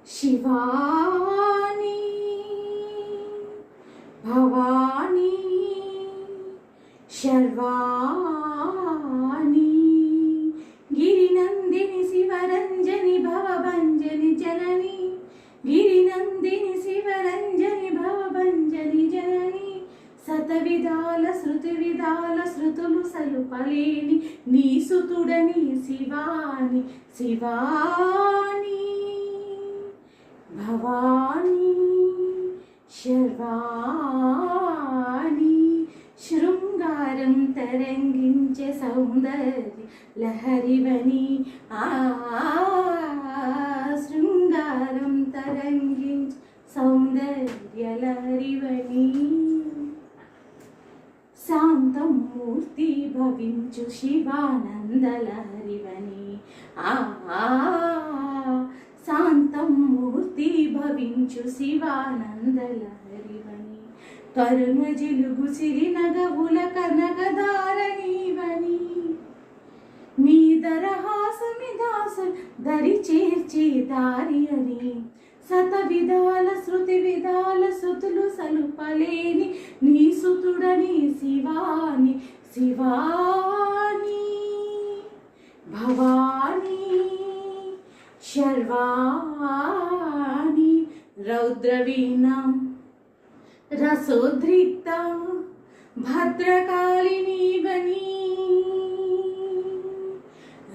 శివాని భవాని శర్వాణి గిరినందిని శివరంజని భవభంజని జనని గిరినందిని శివరంజని భవభంజని జనని శతవిధాల శృతి విధాల శృతులు సలుపలేని నీ సుతుడని శివాని శివాని భవాని శర్వాణి శృంగారం తరంగించే సౌందర్య లహరివని శృంగారం తరంగించే సౌందర్య లహరివని శాంతం మూర్తి భవించు శివానందలహరివని శాంతం మూర్తి భవించు శివానందలహరివని కరుణ జిలుగు సిరి నగవుల కనకధారణీవని నీ దరహాసమిదాస దరి చేర్చే దారి అని శత విధాల శృతి విధాల శృతులు సలుపలేని నీ సుతుడని శివాని శివాని భవాని శర్వాణి రౌద్రవీణం రసోద్రిక్త భద్రకాళినీవని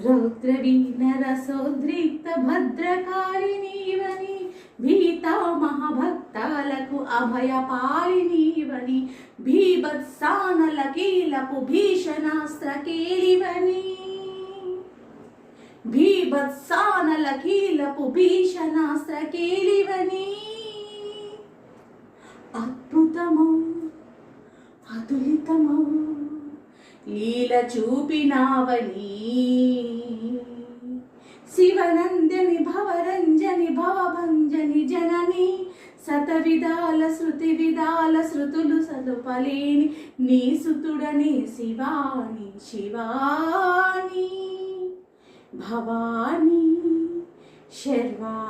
రౌద్రవీణ రసోద్రిక్త భద్రకాళినీవని భీతా మహాభక్తాలకు అభయపాలినీవని భీభత్సానల కీలపు భీషణాస్త్ర కేలివని భీభత్సానల కీలపు భీషణాస్త్ర కేలివని అద్భుతము అతులితము లీల చూపినావని శివనందని భవరంజని భవభంజని జనని శతవిధాల శృతి విధాల శృతులు సలుపలేని నీ సుతుడని శివాని శివాని భవాని శర్వాణి.